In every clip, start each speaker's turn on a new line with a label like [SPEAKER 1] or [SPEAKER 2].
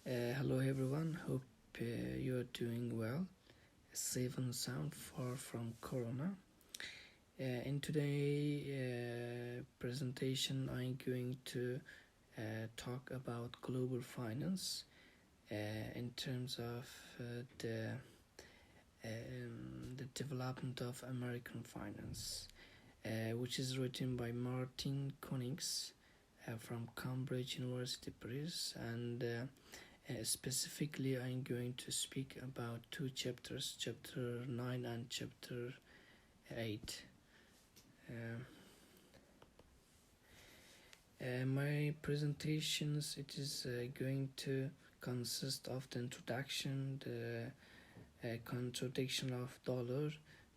[SPEAKER 1] Hello everyone, hope you're doing well, safe and sound, far from Corona. In today's presentation, I'm going to talk about global finance in terms of the development of American finance, which is written by Martijn Konings from Cambridge University, Paris, and specifically, I'm going to speak about two chapters, chapter 9 and chapter 8. My presentations, it is going to consist of the introduction, the contradiction of dollar,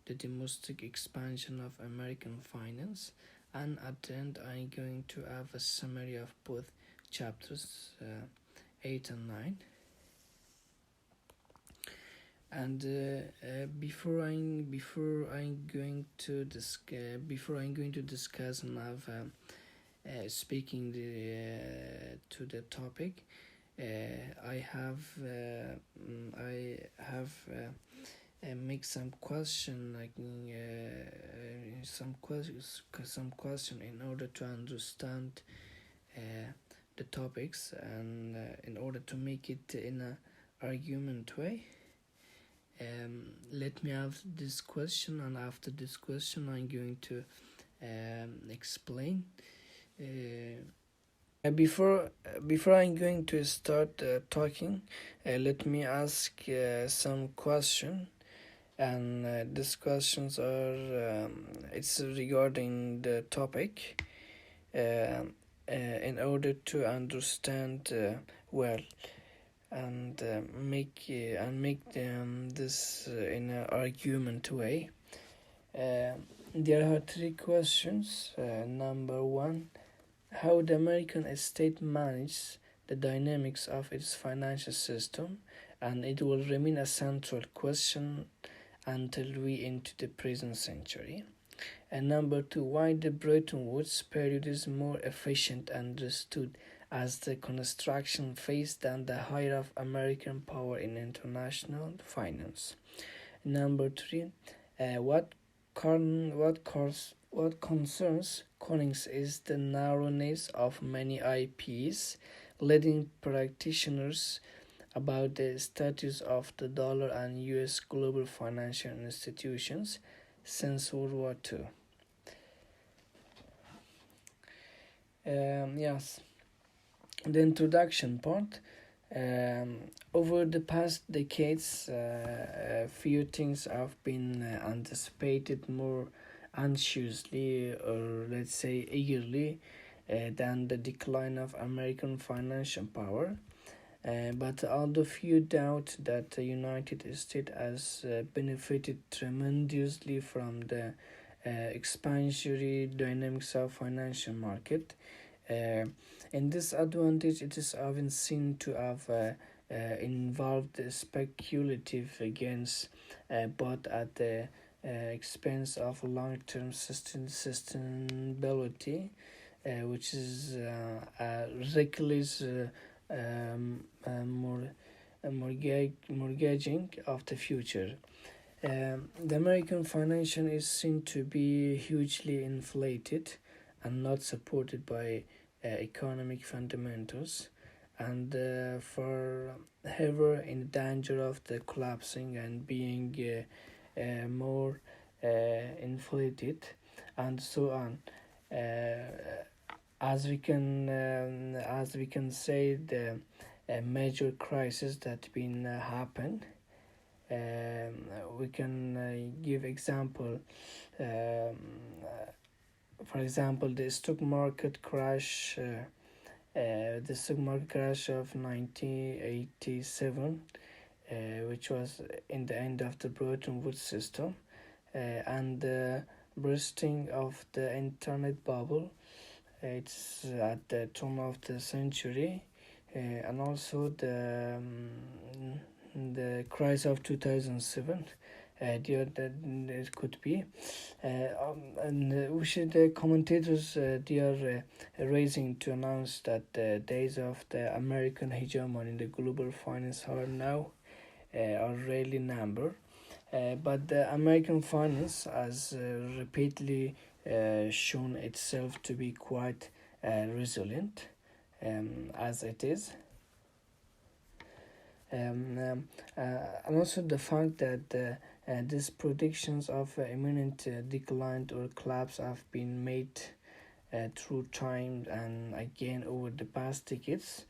[SPEAKER 1] the domestic expansion of American finance, and at the end I'm going to have a summary of both chapters 8 and 9. And before I'm going to discuss and have speaking to the topic, I have make some question, like some question in order to understand the topics, and in order to make it in a argument way. Let me have this question, and after this question I'm going to explain. Before I'm going to start talking, let me ask some question, and these questions are it's regarding the topic in order to understand well, and make this in an argument way. There are three questions. Number one, how the American state manages the dynamics of its financial system, and it will remain a central question until we enter the present century. And number two, why the Bretton Woods period is more efficient and understood as the construction phase than the height of American power in international finance. Number three, what concerns Konings is the narrowness of many IPs, leading practitioners about the status of the dollar and U.S. global financial institutions since World War II. Yes. The introduction part. Over the past decades, few things have been anticipated more anxiously, or let's say eagerly, than the decline of American financial power. But although few doubt that the United States has benefited tremendously from the expansionary dynamics of financial market, in this advantage, it is often seen to have involved speculative gains, but at the expense of long-term sustainability, which is reckless mortgaging of the future. The American financial is seen to be hugely inflated and not supported by economic fundamentals, and forever in danger of the collapsing and being more inflated, and so on. As we can say, the major crisis that been happened. We can give example. For example, the stock market crash. The stock market crash of 1987, which was in the end of the Bretton Woods system, and the bursting of the internet bubble. It's at the turn of the century, and also the crisis of 2007, it could be, which the commentators they are raising to announce that the days of the American hegemony in the global finance are now are rarely numbered. But the American finance has repeatedly shown itself to be quite resilient, as it is. And also the fact that these predictions of imminent decline or collapse have been made through time and again over the past decades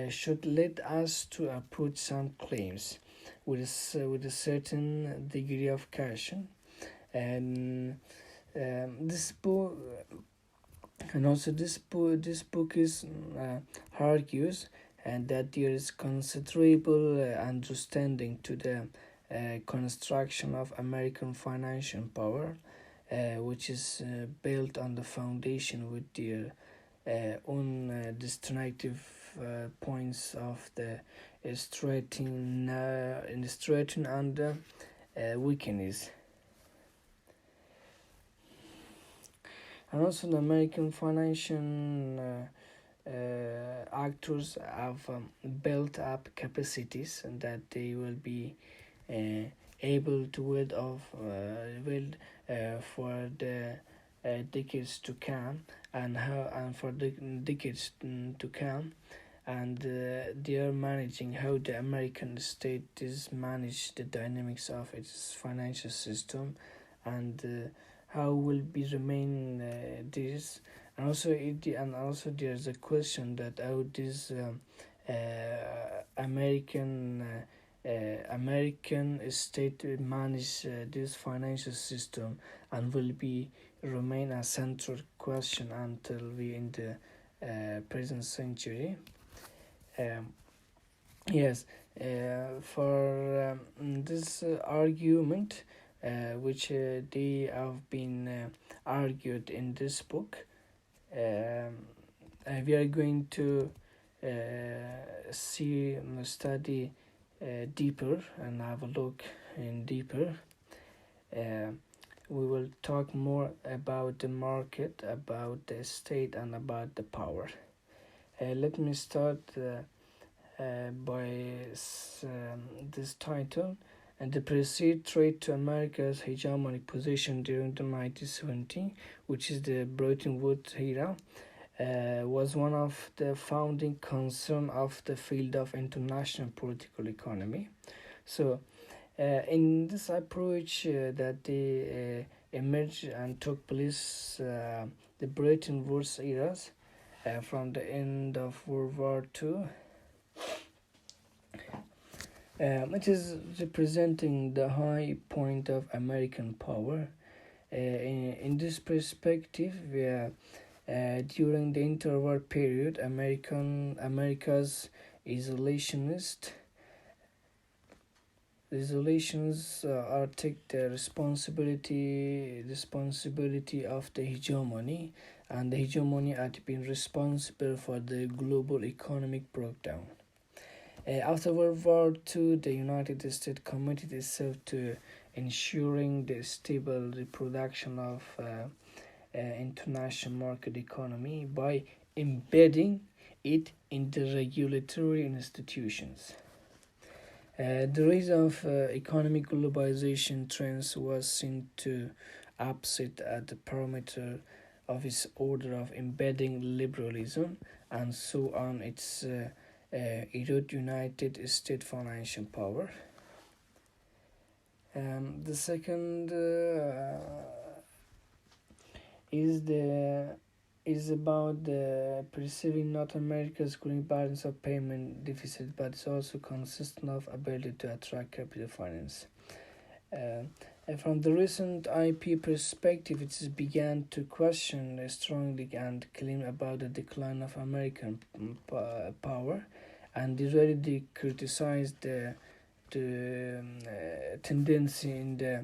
[SPEAKER 1] should lead us to approach some claims with a certain degree of caution. And this book this book is argues and that there is considerable understanding to the construction of American financial power, which is built on the foundation with their own destructive points of the strengthening and weakness. And also the American financial actors have built up capacities and that they will be able to wield for the decades to come and for the decades to come, and they are managing how the American state is manage the dynamics of its financial system and how will be remain this. And also there's a question that how this American state manage this financial system and will be remain a central question until we in the present century. Yes, for this argument, which they have been argued in this book, we are going to study deeper and have a look in deeper. We will talk more about the market, about the state, and about the power. Let me start by this title. And the perceived threat to America's hegemonic position during the 1970s, which is the Bretton Woods era, was one of the founding concerns of the field of international political economy. So, in this approach that they emerged and took place, the Bretton Woods eras, from the end of World War II, it is representing the high point of American power. In this perspective, during the interwar period, America's isolations are take the responsibility of the hegemony, and the hegemony had been responsible for the global economic breakdown. After World War II, the United States committed itself to ensuring the stable reproduction of international market economy by embedding it in the regulatory institutions. The rise of economic globalization trends was seen to upset at the parameter of its order of embedding liberalism, and so on its erode United States financial power. The second is about the perceiving North America's growing balance of payment deficit, but it's also consistent of ability to attract capital finance. And from the recent IP perspective, it began to question strongly and claim about the decline of American power, and they criticized the tendency in the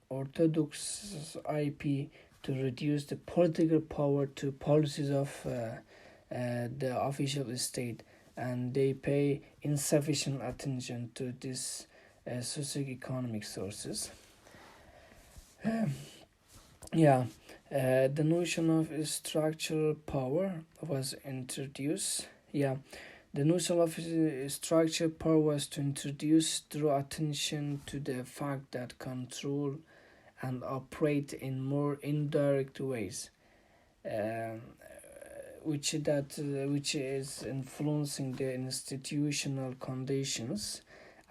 [SPEAKER 1] orthodox IP to reduce the political power to policies of the official state, and they pay insufficient attention to this socioeconomic sources. Um, yeah, the notion of structural power was introduced. Yeah, the notion of structural power was to introduce draw attention to the fact that control and operate in more indirect ways, um, which is influencing the institutional conditions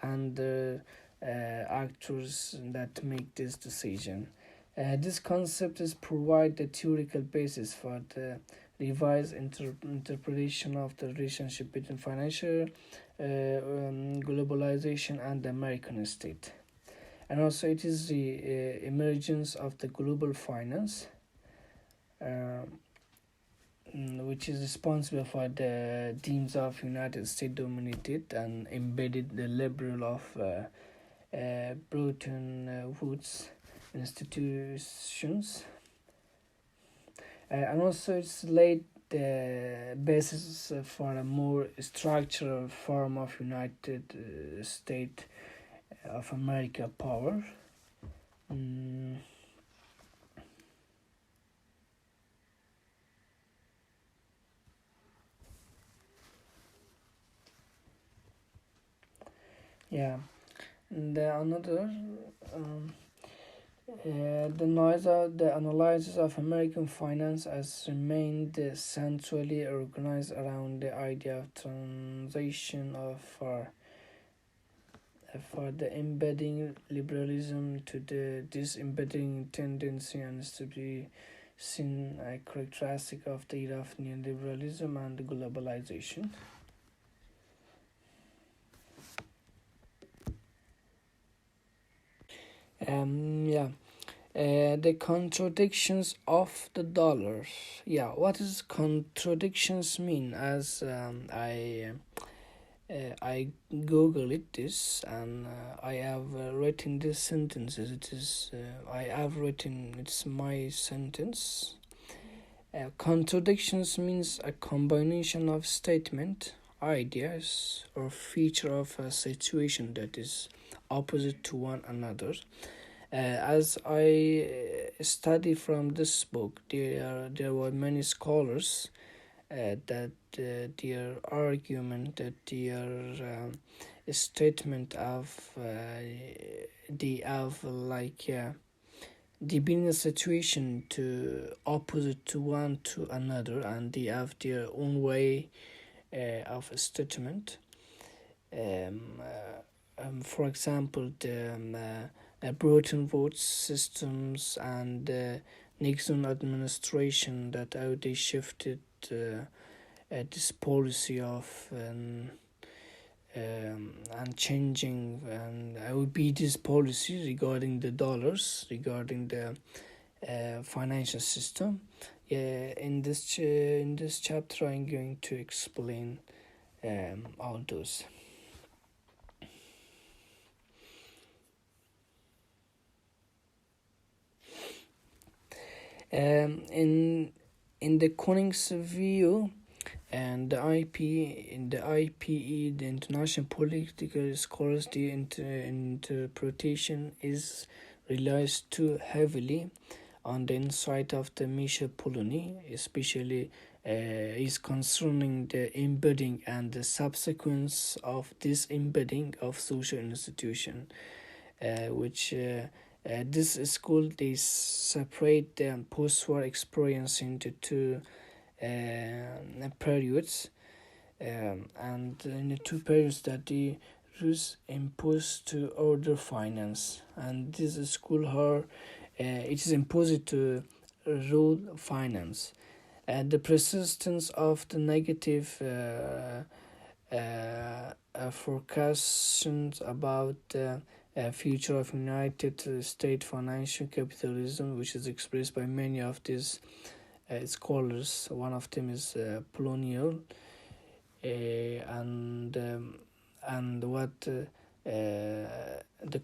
[SPEAKER 1] and the actors that make this decision. This concept is provide the theoretical basis for the revised interpretation of the relationship between financial globalization and the American state. And also it is the emergence of the global finance, uh, which is responsible for the themes of United States dominated and embedded the liberal of Bretton Woods institutions, and also it's laid the basis for a more structural form of United States of America power. Mm, yeah, and another. Um, the analysis of American finance has remained centrally organized around the idea of transition of for the embedding liberalism to the disembedding tendency and to be seen a characteristic of the era of neoliberalism and globalization. Yeah. The contradictions of the dollar. Yeah, what does contradictions mean? As I Google it this and I have written this sentences. It is I have written it's my sentence. Contradictions means a combination of statement, ideas, or feature of a situation that is opposite to one another. As I study from this book, there were many scholars that their argument, that their statement of they have they been in a situation to opposite to one to another, and they have their own way of a statement. For example, the Bretton Woods systems and Nixon administration, that how they shifted this policy of and changing, and I would be this policy regarding the dollars, regarding the financial system. Yeah, in this chapter, I'm going to explain all those. In the Konings view, and the IPE, the International Political Scholars, the interpretation is relies too heavily on the insight of the Michael Polanyi, especially is concerning the embedding and the subsequence of this embedding of social institution, which this school they separate the post-war experience into two periods, and in the two periods that the rules imposed to order finance, and this school her it is imposed to rule finance, and the persistence of the negative forecasts about the future of United States financial capitalism, which is expressed by many of these scholars. One of them is colonial, and what the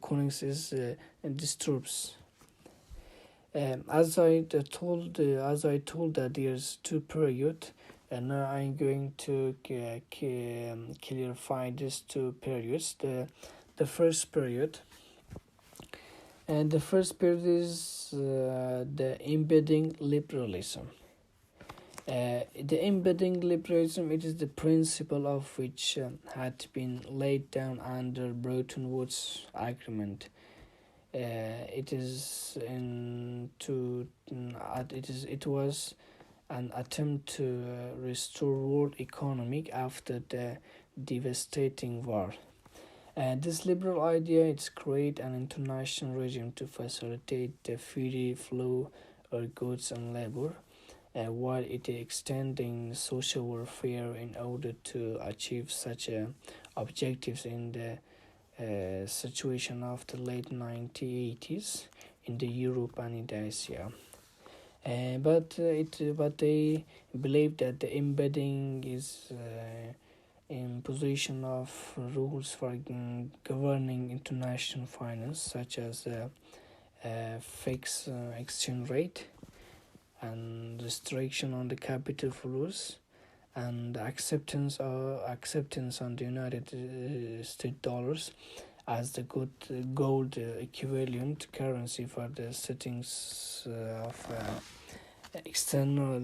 [SPEAKER 1] Konings is disturbs. As I told that there's two periods, and now I'm going to clarify these two periods. the first period. And the first period is the embedding liberalism. The embedding liberalism, it is the principle of which had been laid down under Bretton Woods Agreement. It was an attempt to restore world economic after the devastating war. This liberal idea is create an international regime to facilitate the free flow of goods and labor, while it extending social welfare in order to achieve such objectives in the situation of the late 1980s in the Europe and in the Asia. But they believe that the embedding is imposition of rules for governing international finance, such as fixed exchange rate and restriction on the capital flows, and acceptance on the United States dollars as the gold equivalent currency for the settings of external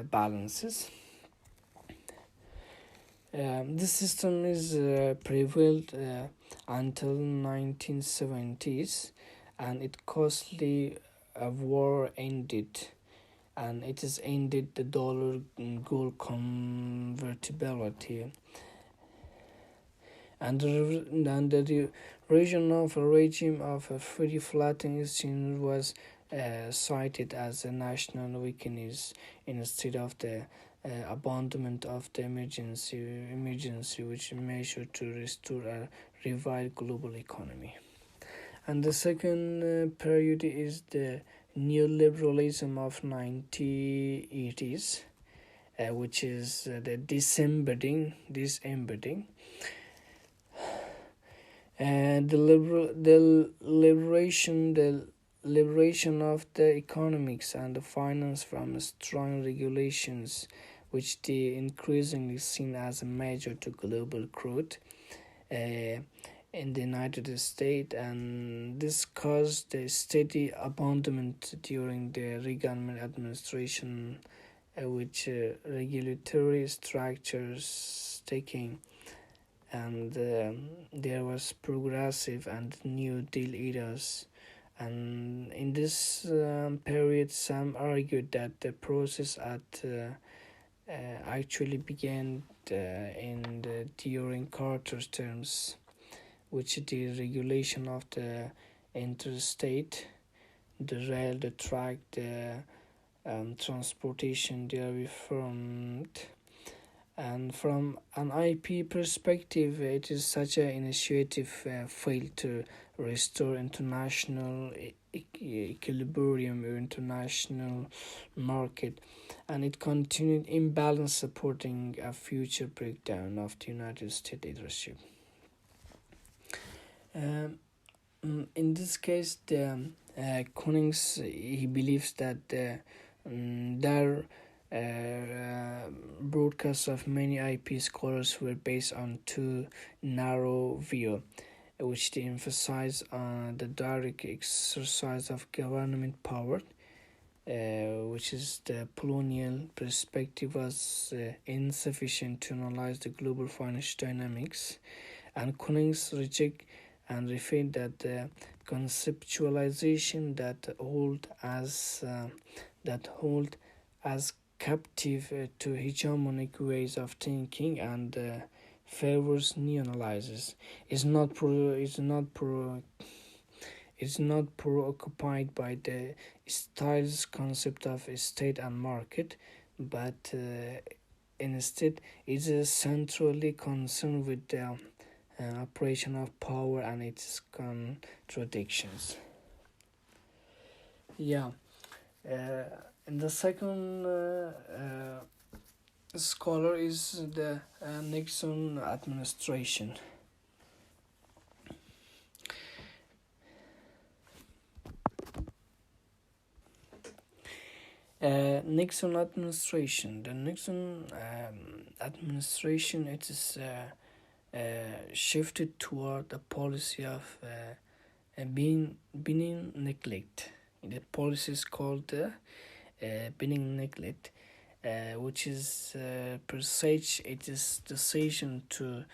[SPEAKER 1] balances. This system is prevailed until 1970s, and it costly war ended, and it has ended the dollar gold convertibility. And the region of a regime of a free floating exchange was cited as a national weakness instead of the abandonment of the emergency which measure to restore a revived global economy. And the second period is the neoliberalism of 1980s, which is the disembedding. And the liberation of the economics and the finance from strong regulations, which they increasingly seen as a measure to global growth in the United States, and this caused the steady abandonment during the Reagan administration, which regulatory structures taking, and there was progressive and New Deal eras. And in this period, some argued that the process actually began during Carter's terms, which the regulation of the interstate, the rail, the track, the transportation, they are reformed. And from an IP perspective, it is such an initiative failed to restore international equilibrium or international market, and it continued imbalance, supporting a future breakdown of the United States leadership. In this case, the Konings, he believes that there broadcasts of many IP scholars were based on two narrow view, which they emphasize on the direct exercise of government power, which is the colonial perspective was insufficient to analyze the global financial dynamics, and Konings reject and refute that the conceptualization that hold as captive to hegemonic ways of thinking and favors neo-analysis is not preoccupied by the styles concept of state and market, but instead is centrally concerned with the operation of power and its contradictions. And the second scholar is the Nixon administration. Nixon administration. The Nixon administration, it is shifted toward a policy of benign neglect. The policy is called benign neglect, which is presage its decision to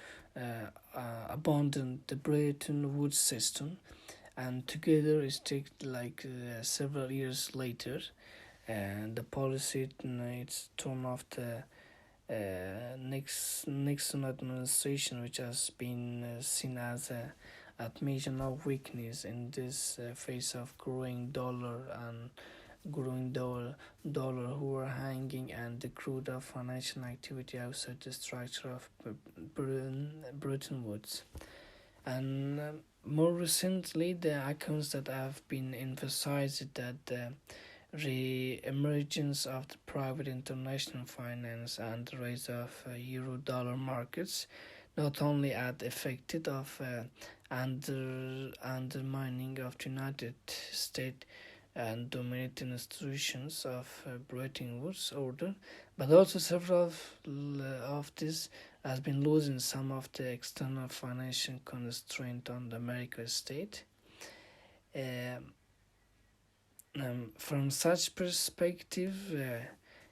[SPEAKER 1] abandon the Bretton Woods system, and together it takes several years later, and the policy it's torn off the Nixon administration, which has been seen as a admission of weakness in this face of growing dollar who are hanging and the crude of financial activity outside the structure of Bretton Woods. And more recently, the accounts that have been emphasized that the re-emergence of the private international finance and the rise of euro-dollar markets not only had affected of undermining of the United States and dominating institutions of Bretton Woods order, but also several of this has been losing some of the external financial constraint on the American state. From such perspective,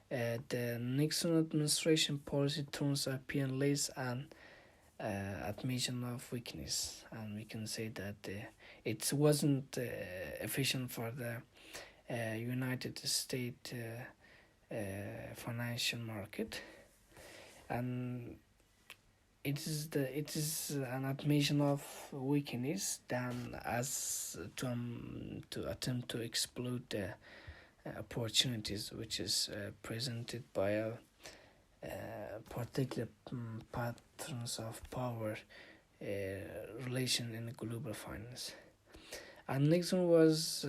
[SPEAKER 1] the Nixon administration policy turns appear less an admission of weakness, and we can say that it wasn't efficient for the United States financial market, and it is an admission of weakness than as to attempt to exploit the opportunities which is presented by a particular patterns of power relation in global finance. And Nixon was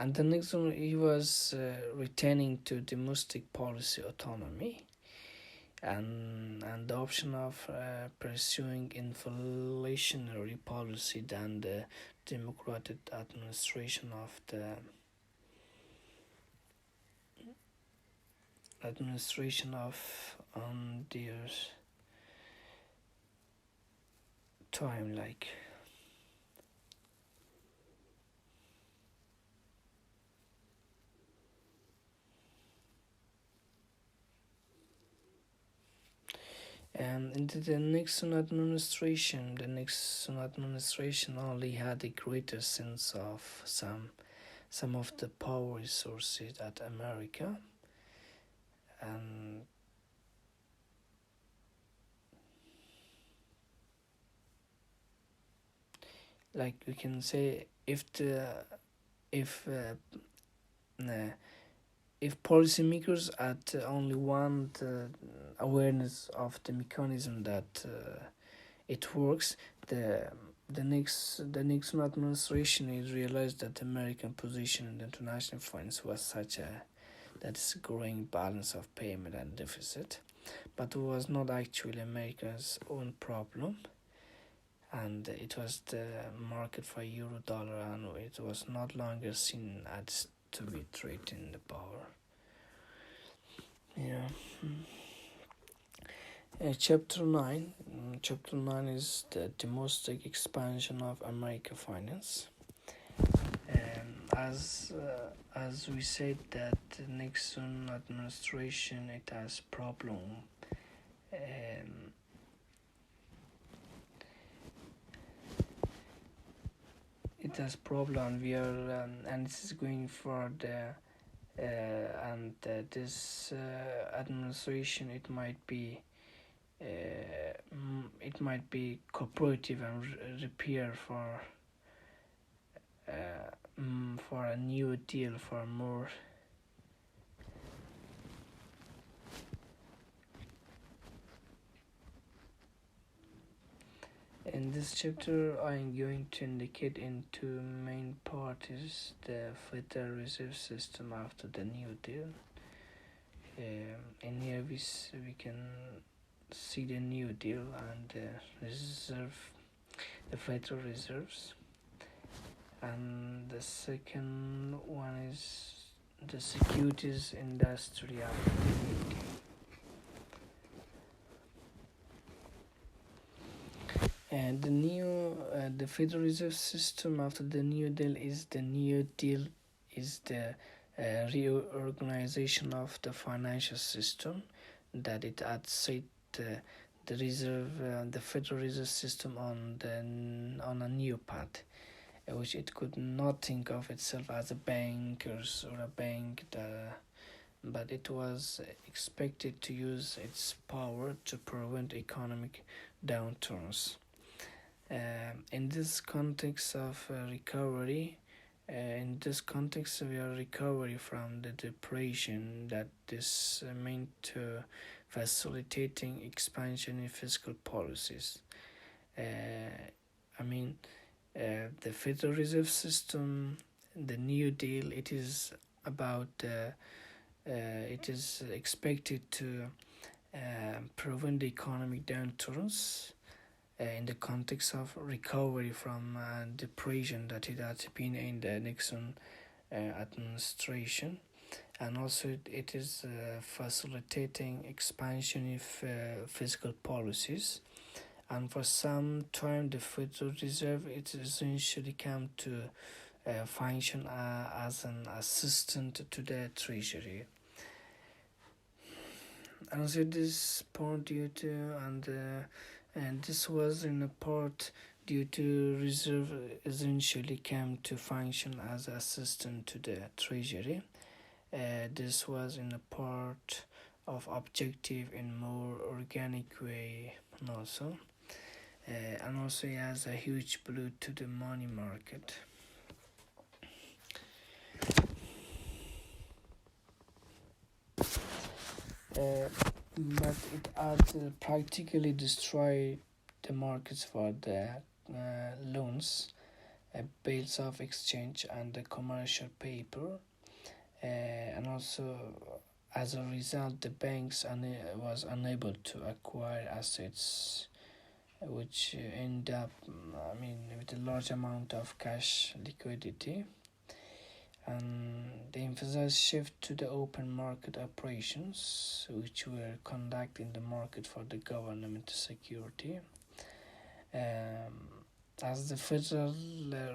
[SPEAKER 1] he was returning to domestic policy autonomy and the option of pursuing inflationary policy than the Democratic administration of their time, like. And into the Nixon administration only had a greater sense of some of the power resources at America, and like we can say if policymakers had only one awareness of the mechanism that it works, the Nixon administration is realized that the American position in the international finance was such that is growing balance of payment and deficit, but it was not actually America's own problem, and it was the market for euro dollar, and it was not longer seen as to be threatening the power. Chapter 9 is the domestic expansion of American finance. As we said that the Nixon administration, it has problem. It has problem. We are and this is going for the this administration. It might be cooperative and repair for a new deal for more. In this chapter, I am going to indicate into main parts the Federal Reserve System after the New Deal. In here we can see the New Deal and the Federal Reserves. And the second one is the securities industry after the New Deal. And the Federal Reserve System after the New Deal is the reorganization of the financial system, that it had set the Federal Reserve System on a new path, which it could not think of itself as a bankers or a bank, but it was expected to use its power to prevent economic downturns. In this context of recovery, we are recovery from the depression that is meant to facilitating expansion in fiscal policies. The Federal Reserve System, the New Deal, it is expected to prevent the economic downturns in the context of recovery from depression that it had been in the Nixon administration, and also it is facilitating expansion in fiscal policies. And for some time, the Federal Reserve it essentially came to function as an assistant to the Treasury. And also this point due to and this was in a part due to Reserve essentially came to function as assistant to the Treasury. This was in a part of objective in more organic way, and also it has a huge blow to the money market. But it had practically destroyed the markets for the loans, bills of exchange, and the commercial paper, and also as a result, the banks was unable to acquire assets, which end up, with a large amount of cash liquidity. And the emphasis shift to the open market operations, which were conducted in the market for the government security. As the Federal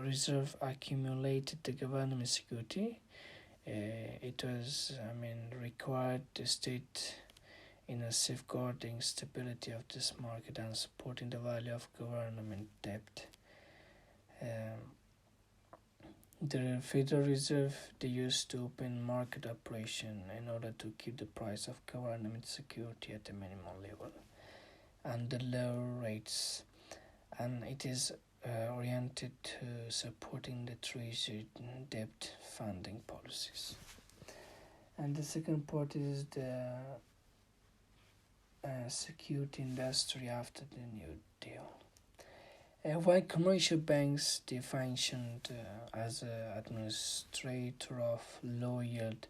[SPEAKER 1] Reserve accumulated the government security, it was, required the state in a safeguarding stability of this market and supporting the value of government debt. The Federal Reserve they used to open market operation in order to keep the price of government security at a minimum level and the low rates, and it is oriented to supporting the Treasury debt funding policies. And the second part is the security industry after the New Deal. While commercial banks they functioned as an administrator of low yield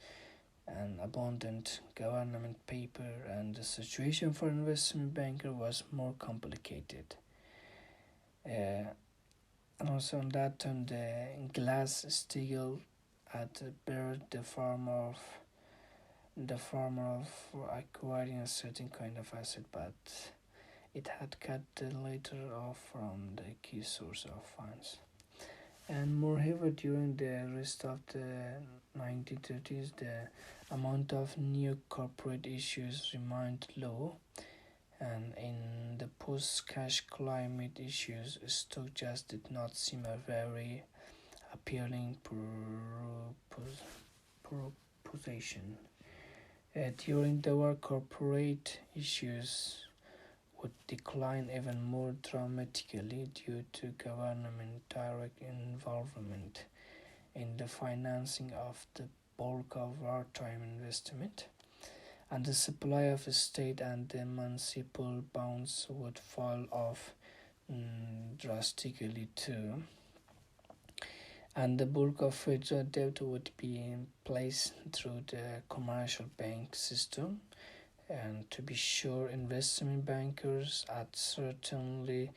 [SPEAKER 1] and abundant government paper, and the situation for investment banker was more complicated. And also on that time, the Glass-Steagall had barred the farmer of acquiring a certain kind of asset, but it had cut the latter off from the key source of funds. And moreover, during the rest of the 1930s, the amount of new corporate issues remained low, and in the post-cash climate issues, stock just did not seem a very appealing proposition. During the war, corporate issues would decline even more dramatically due to government direct involvement in the financing of the bulk of wartime investment, and the supply of state and the municipal bonds would fall off drastically too, and the bulk of federal debt would be in place through the commercial bank system. And to be sure, investment bankers had certainly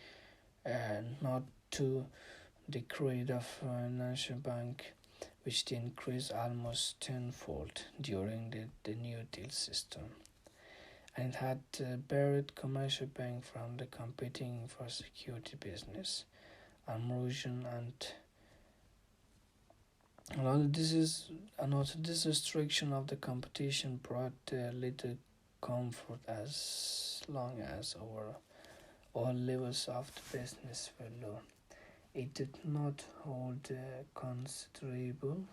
[SPEAKER 1] not to the credit of financial bank, which they increased almost tenfold during the New Deal system. and it had buried commercial bank from the competing for security business, immersion and all this is and also this restriction of the competition brought little comfort as long as all levels of the business were low. It did not hold considerable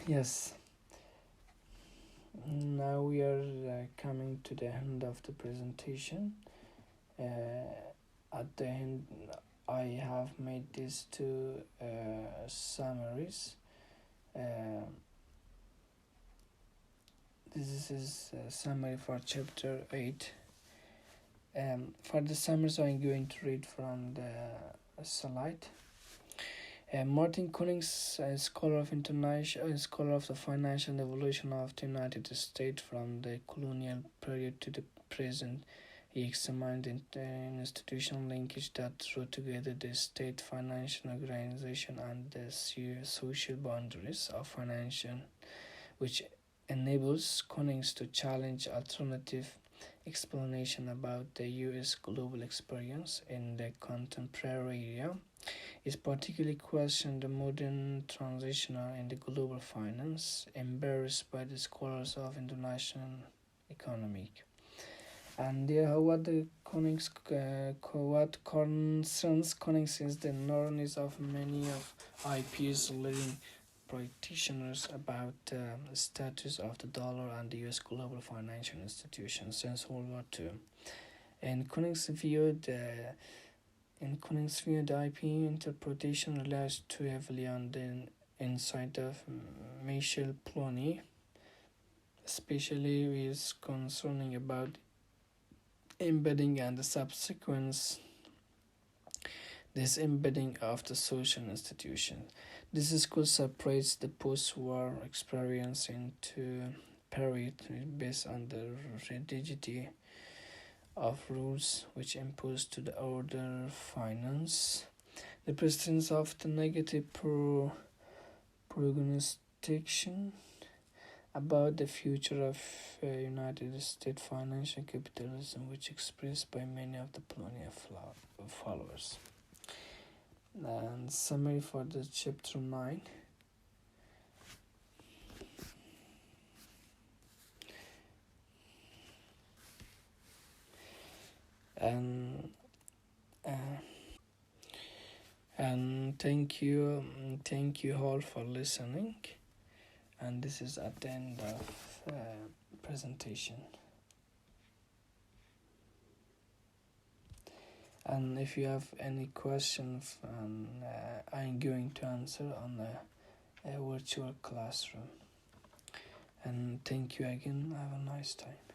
[SPEAKER 1] yes. Now we are coming to the end of the presentation. At the end, I have made these two summaries. This is a summary for chapter 8. For the summary, so I'm going to read from the slide. Martijn Konings, a scholar of the financial evolution of the United States from the colonial period to the present. He examined the institutional linkage that drew together the state financial organization and the social boundaries of financial, which enables Konings to challenge alternative explanation about the U.S. global experience in the contemporary era. Is particularly questioned the modern transitional in the global finance, embarrassed by the scholars of international economic. And what concerns Konings is the narrowness of many of IP's leading practitioners about the status of the dollar and the U.S. global financial institutions since World War II. And Konings viewed the IP interpretation relies too heavily on the insight of Michael Polanyi, especially with concerning about embedding and the subsequent disembedding of the social institution. This school separates the post-war experience into periods based on the rigidity of rules which impose to the order finance, the presence of the negative prognostication about the future of United States financial capitalism, which expressed by many of the colonial followers. And summary for the chapter 9. And thank you all for listening. And this is at the end of presentation. And if you have any questions, I'm going to answer on a virtual classroom. And thank you again. Have a nice time.